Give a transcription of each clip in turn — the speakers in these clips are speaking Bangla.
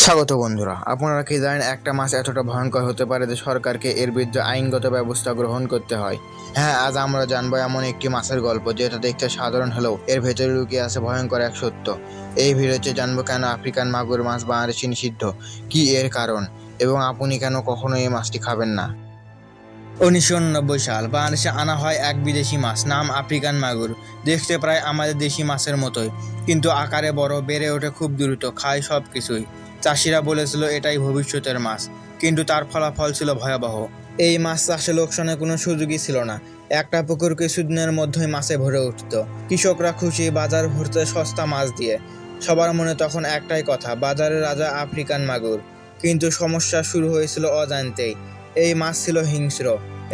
স্বাগত বন্ধুরা, আপনারা কি জানেন একটা মাছ এতটা ভয়ঙ্কর হতে পারে যে সরকারকে এর বিরুদ্ধে আইনগত ব্যবস্থা গ্রহণ করতে হয়? হ্যাঁ, আজ আমরা জানবো এমন একটি মাছের গল্প যেটা দেখতে সাধারণ হলেও এর ভেতরে লুকিয়ে আছে ভয়ঙ্কর এক সত্য। এই ভিডিওতে জানবো কেন আফ্রিকান মাগুর মাছ বাংলাদেশে নিষিদ্ধ, কি এর কারণ, এবং আপনি কেন কখনো এই মাছটি খাবেন না। 1989 সাল বাংলাদেশে আনা হয় এক বিদেশি মাছ, নাম আফ্রিকান মাগুর। দেখতে প্রায় আমাদের দেশি মাছের মতোই, কিন্তু আকারে বড়, বেড়ে ওঠে খুব দ্রুত, খায় সব কিছুই। চাষিরা বলেছিল এটাই ভবিষ্যতের মাছ, কিন্তু তার ফলাফল ছিল ভয়াবহ। এই মাছ চাষে লোকসানের কোনো সুযোগই ছিল না। একটা পুকুর কিছুদিনের মধ্যেই মাছে ভরে উঠত। কৃষকরা খুশি, বাজার ভরতে সস্তা মাছ দিয়ে। সবার মনে তখন একটাই কথা, বাজারের রাজা আফ্রিকান মাগুর। কিন্তু সমস্যা শুরু হয়েছিল অজান্তেই। এই মাছ ছিল হিংস্র।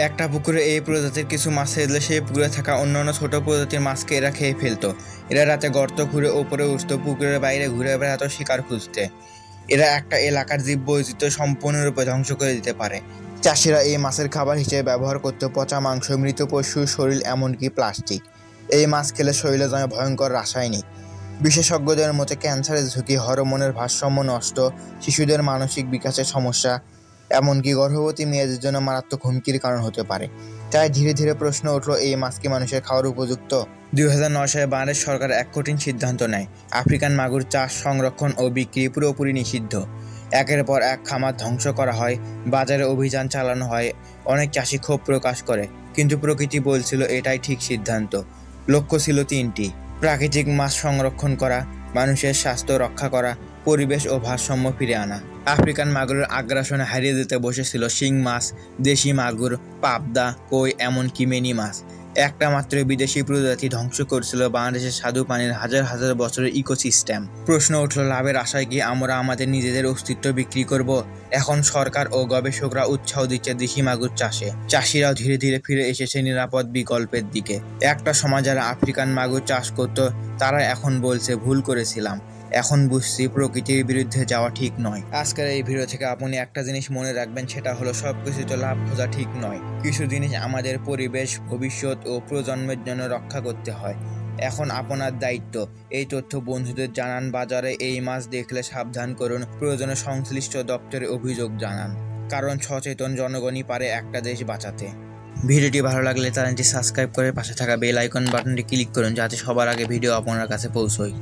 একটা পুকুরে এই প্রজাতির কিছু মাছ ছেড়ে সেই পুকুরে থাকা অন্যান্য ছোট প্রজাতির মাছকে এরা খেয়ে ফেলতো। এরা রাতে গর্ত ঘুরে ওপরে উঠত, পুকুরের বাইরে ঘুরে বেড়াতো শিকার খুঁজতে। এরা একটা এলাকার জীব বৈচিত্র্য সম্পূর্ণরূপে ধ্বংস করে দিতে পারে। চাষিরা এই মাছের খাবার হিসেবে ব্যবহার করত পচা মাংস, মৃত পশুর শরীর, এমনকি প্লাস্টিক। এই মাছ খেলে শরীরে জমে ভয়ঙ্কর রাসায়নিক। বিশেষজ্ঞদের মতে ক্যান্সারের ঝুঁকি, হরমোনের ভারসাম্য নষ্ট, শিশুদের মানসিক বিকাশের সমস্যা, এমনকি গর্ভবতী মেয়েদের জন্য মারাত্মক হুমকির কারণ হতে পারে। তাই ধীরে ধীরে প্রশ্ন উঠল, এই মাছ কি মানুষের খাওয়ার উপযুক্ত? 2009 সালে বাংলাদেশ সরকার এক কঠিন সিদ্ধান্ত নেয়। আফ্রিকান মাগুর চাষ, সংরক্ষণ ও বিক্রি পুরোপুরি নিষিদ্ধ। একের পর এক খামার ধ্বংস করা হয়, বাজারে অভিযান চালানো হয়। অনেক চাষি ক্ষোভ প্রকাশ করে, কিন্তু প্রকৃতি বলছিল এটাই ঠিক সিদ্ধান্ত। লক্ষ্য ছিল তিনটি: প্রাকৃতিক মাছ সংরক্ষণ করা, মানুষের স্বাস্থ্য রক্ষা করা, পরিবেশ ও ভারসাম্য ফিরে আনা। আফ্রিকান মাগুরের আগ্রাসনে হারিয়ে যেতে বসেছিল শিং মাছ, দেশি মাগুর, পাবদা, কই, এমনকি মিনি মাছ। একটা মাত্র বিদেশি প্রজাতি ধ্বংস করেছিল বাংলাদেশের স্বাদু পানির হাজার হাজার বছরের ইকোসিস্টেম। প্রশ্ন উঠল, লাভের আশায় কি আমরা আমাদের নিজেদের অস্তিত্ব বিক্রি করব? এখন সরকার ও গবেষকরা উৎসাহ দিচ্ছে দেশি মাগুর চাষে। চাষিরাও ধীরে ধীরে ফিরে এসেছে নিরাপদ বিকল্পের দিকে। একটা সময় যারা আফ্রিকান মাগুর চাষ করত, তারা এখন বলছে ভুল করেছিলাম। এখন বুঝছি প্রকৃতির বিরুদ্ধে যাওয়া ঠিক নয়। আজকের এই ভিডিও থেকে আপনি একটা জিনিস মনে রাখবেন, সেটা হলো সবকিছুতে লাভ খোঁজা ঠিক নয়। কিছু জিনিস আমাদের পরিবেশ, ভবিষ্যৎ ও প্রজন্মের জন্য রক্ষা করতে হয়। এখন আপনার দায়িত্ব। এই তথ্য বন্ধুদের জানান, বাজারে এই মাছ দেখলে সাবধান করুন, প্রয়োজনে সংশ্লিষ্ট দপ্তরে অভিযোগ জানান। কারণ সচেতন জনগণই পারে একটা দেশ বাঁচাতে। ভিডিওটি ভালো লাগলে চ্যানেলটি সাবস্ক্রাইব করে পাশে থাকা বেল আইকন বাটনটি ক্লিক করুন, যাতে সবার আগে ভিডিও আপনার কাছে পৌঁছয়।